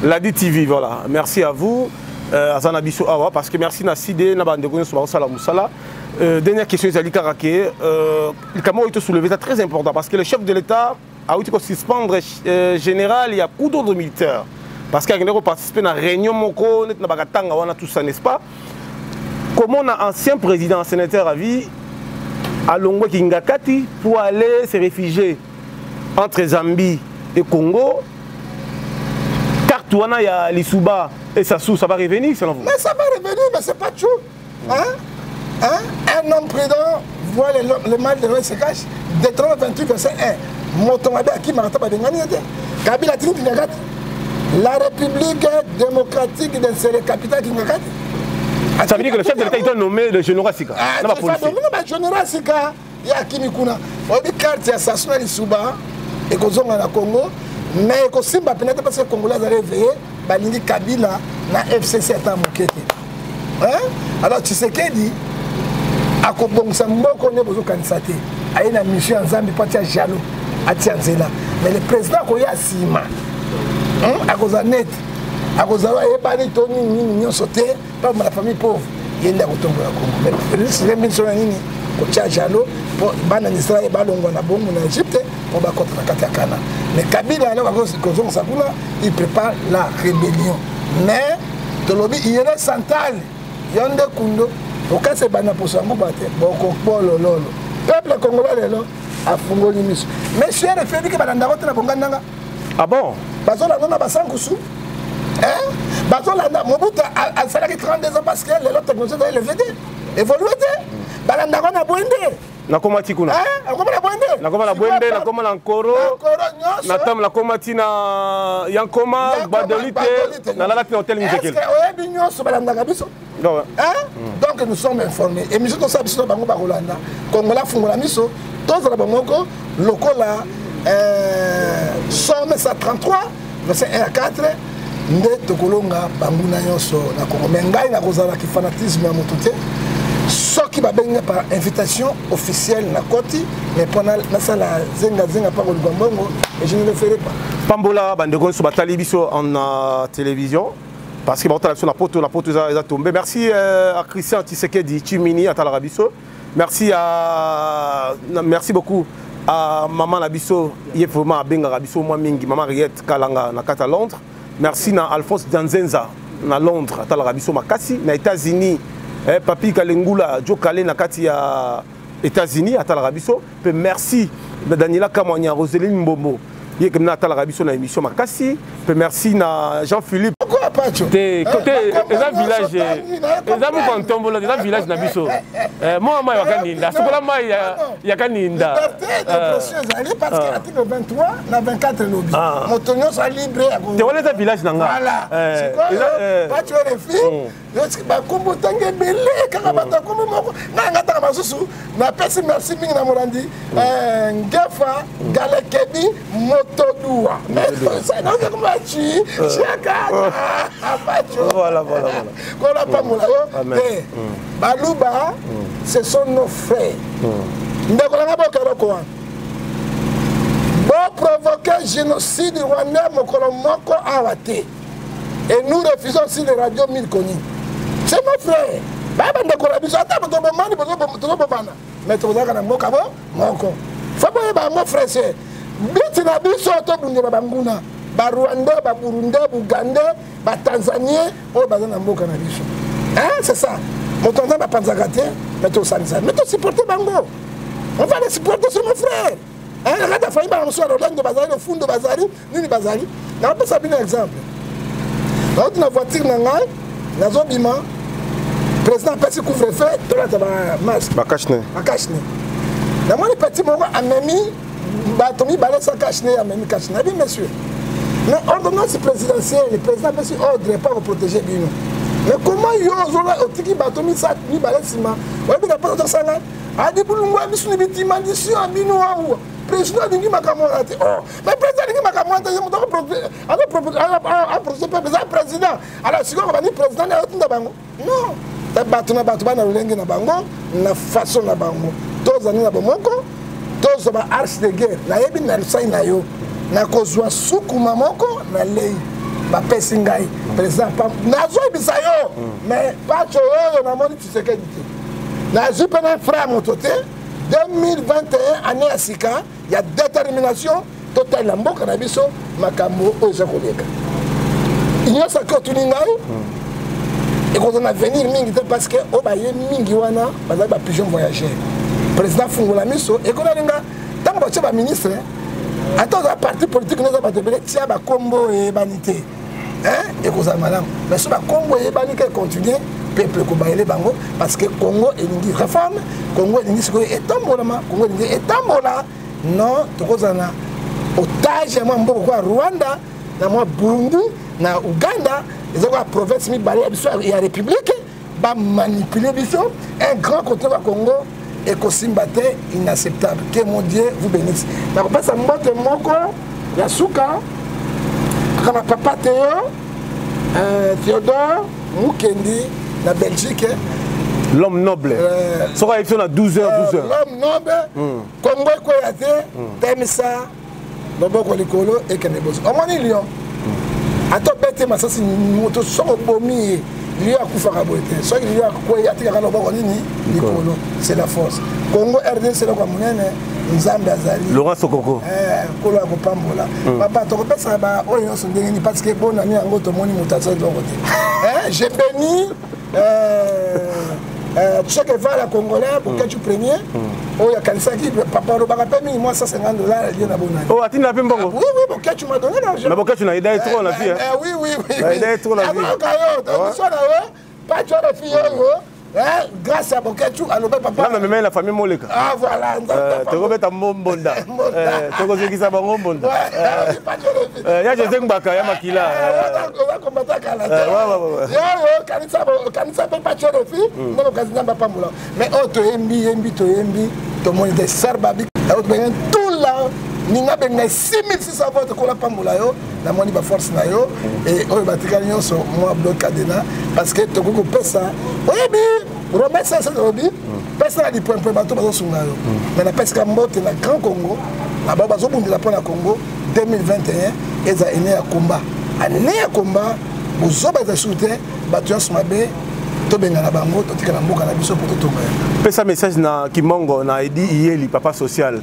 Ladi TV, voilà. Merci à vous. Azana Bisso Awa, parce que merci à Sidé, Nabandegouné, Soubassala Moussala. Dernière question, Zali Karaké. Le Cameroun a été soulevé, c'est très important, parce que le chef de l'État a eu à suspendre général, il y a beaucoup d'autres militaires. Parce qu'il y a participé à la réunion, on a tout ça, n'est-ce pas? Comment un ancien président, un sénateur à vie, à Longwe Kingakati, pour aller se réfugier entre Zambie et Congo? Il y a l'Issouba et Sassou, ça va revenir selon vous? Mais ça va revenir, mais c'est pas tout. Un homme prudent voit le mal de l'eau se cache. Détron 28, verset 1. Motomabe Aki Marata Badengani. Kabila Tingakat. La République démocratique de la capitale Tingakat. Ça veut dire que le chef de l'État est nommé le général Sika. Non, le général Sika, il y a Kimikuna. On dit quartier Sassou et l'Issouba et Kozonga na Congo. Mais quand Simba peut-être parce que les Congolais ont réveillé, Balindi Kabila na FCC à Mokete. Alors tu sais qu'elle dit, à Kobongsa Mboko ne besoin candidater. À une mission en Zambie, pas de jaloux, à Tianzela. Mais le président Koya Sima, à cause de net, à cause de l'Ebani Tony, Nino sauté, pas ma famille pauvre, il est là au Congo. Mais le président mission Nini, Koya jaloux, pour Banan Israël et Balongo na Bongo en Égypte, pour battre contre la Katakana. Mais Kabila, il prépare la rébellion. Mais, de l'objet, il y a des centrales. Il y a des kundo. Au cas où c'est pour ça, le peuple congolais a fongoli mis. Mais je suis référé que Balandaro na Bongandanga. Ah bon? Bazola non a Sankusu. Bazola Mobutu a salarié 32 ans parce que les autres technologies doivent le VD. Évoluer. Balandaro na Bwende. Nakoma tikuna. Nakoma la Bwende, nakoma la Nkoro. Natam la komati na Yankoma, Badolite, na la hôtel Nzekel. Donc nous sommes informés. Et nous sommes sabiso bango Rolanda. Congola fungola miso, tous la bangoko, lokola somme 133, verset 1 à 4. Nde tokolonga banguna yoso na Congo. Mengai na kozala ki fanatisme ya motuté. Ce qui va venir par invitation officielle na Koti, mais pendant la salle zenga par le Gambongo, et je ne le ferai pas. Pambola, Bandegon, sur Batali Bisso en télévision, parce que la pote a tombé. Merci à Christian Tshisekedi, Chimini, à Talarabiso. Merci beaucoup à Maman Labiso, Yefoma, Benga Rabiso, Mamingi, Maman Riette, Kalanga, Nakata Londres. Merci à Alphonse Danzenza, à Londres, à Talarabiso, Makasi, aux États-Unis. Papi Kalengula, Joe Kale Nakati à États-Unis, à Talarabiso. Merci à Daniela Kamwania, Roseline Mbomo. Il y a Talarabiso dans l'émission Makasi. Merci à Jean-Philippe. Pourquoi pas tu? Côté les village, les amis quand tombent là, les villages Nabiso. Moi, il y a Kaninda. Parce que l'article 23, la 24 lobby. Motonio soit libre. Tu vois les villages Nanga. Voilà. C'est quoi? Tu es les filles. Comme Tangue Belé, Karabata, comme moi. Nanga Masusu. Merci Ming Morandi. Gafa, Galekebi, Motodoua. Mais c'est non comme tu. Voilà. Balouba, ce sont nos frères. Bon provoquer génocide rwandais, Mokolomoko Awate. Et nous refusons aussi les radios mille connus. C'est nos frères. Mais tu vas dire Moko. Faut pas mon frère. Bitina biso to bunde babanguna. Ba Rwanda, ba Burundi, Buganda, ba Tanzanie, oh ba na mboka na biso. C'est ça. Mon tonton va pas zagater, mais tu sais ça. Mais tu supportes Bango. On va les supporter sur mon frère. Regarde la famille ba soir Rolando Bazari, le fond de Bazari, Nini Bazari. Na pas ça bien exemple. Dans une voiture na ngai, na zobima, président Pessi couvre-feu, tu as un masque. Bakashne. Na moi le petit moko amemi, ba tomi balé sa kashne amemi kashne. Oui monsieur. Mais ordonnance présidentielle, le président peut ordre pas pour protéger Bino. Mais comment Yozola Otiki Batomi Sat ni Balesima, on a pas de ça là. A dit pour nous, nous biti maldition à Bino ou président Dingi Makamorate. Oh, mais président Dingi Makamorate, je me dois président. Alors si on va dire président, non. Batuna batuba na lolenge na bango na façon na bango tous ani na bomoko tous ba arche de guerre na yebi na sai na yo na kozwa sukuma moko na lei ba pesingai président pa na zo bisa yo mais pas yo na moni Tshisekedi na jupena frère motote 2021 année asika il y a détermination totale na mboka na biso makambo oza koleka inyo sa tuningai et quand on a venu mingi parce que au baye mingi wana bazali ba pigeon voyageur président fungola miso et qu'on a linga tant ba tchaba ministre attends la parti politique nous ba tebele tia ba kombo et banité hein et qu'on a madame mais so ba kombo et banité continuer peuple ko baile bango parce que Congo elingi réforme Congo elingi siko etambola ma Congo elingi etambola non to kozana otage ma mboko kwa Rwanda na moi Burundi na Uganda ils ont la province mi balé et la République va manipuler biso un grand côté au Congo et Kosimbate inacceptable que mon Dieu vous bénisse na ko pesa mbote moko ya suka kama papa Théo Théodore Mukendi na Belgique l'homme noble sera élection à 12h l'homme noble Congo ko yate temisa loboko likolo et kenebozo omoni lion ato bete masasi moto soko bomi lui a kufaka boete so lui a ko ya tika kana boko nini likolo c'est la force Congo RD c'est la kwa munene nzambe azali Laurent Sokoko ko la ko pambola papa to ko pesa ba oyo so ndengeni parce que bon ami yango to moni mutasa de côté j'ai béni tu sais que va la Congolais pour que tu premier oh ya kanisa qui papa robaka pemi moi $150 lié na bonani oh atina pe mbongo oui pour que tu m'as donné l'argent mais pour que tu n'as aidé trop la vie oui aidé trop la vie pas tu as la fille grâce à Boketu à l'obé papa non mais la famille moleka ah voilà tu robeta mbonda tu kozeki sa bango mbonda ya je ngaka ya makila on va combattre kala yo kanisa pe pas tu as la fille non kazinga ba pambola mais auto yembi to moni de sarbabi auto ben tout là ninga ben 6600 votes ko la pambola yo na moni ba force na yo et oyo batikali nyonso moi bloc cadena parce que to ko pesa oyebi Robert ça obi pesa di point bato bazo sunga yo mais na pesa mbote na Grand Congo na ba bazo bundela pona Congo 2021 eza ene ya combat ane ya combat bozoba za soutien bato yonso mabe to benga na bango to tika na mboka na biso pour to tomba pesa message na Kimongo na Edi Iyeli papa social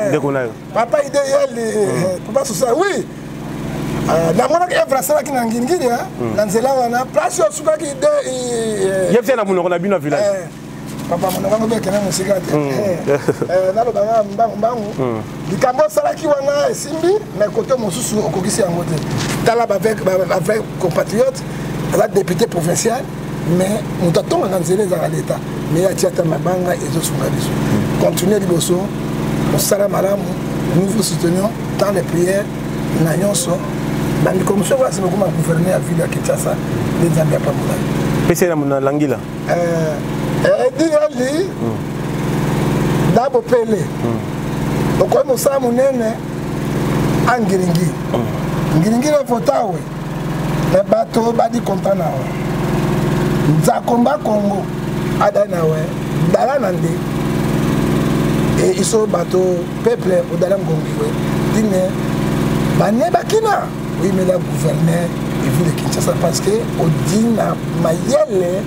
ndeko nayo papa Edi Iyeli papa social oui na mona ke vrasala ki na ngingiri na nzela wana place yo suka ki de yepse na munoko na bino village papa mona bango be kana musika te na lo banga mbangu likambo sala ki wana esimbi na côté mosusu okokisi yango te tala avec compatriote la député provincial mais nous t'attendons dans les états mais ya tiata mabanga ezo sunga biso continuer liboso osala malamu nous vous soutenons dans les prières na nyonso dans les commissions voilà c'est beaucoup gouverner à ville à Kinshasa les Zambia pas mola pese na mona langila dit d'abo pele donc comme ça munene angiringi ngiringi le fotawe mais bato badi content na Nzakomba Congo adanawe dala nande et iso bato peuple odala ngongiwe dine bane bakina oui mais la gouverneur et ville de Kinshasa parce que odina mayele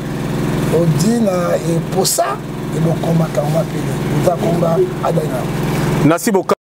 odina et pour ça et bon combat Nzakomba adanawe Nasi Boka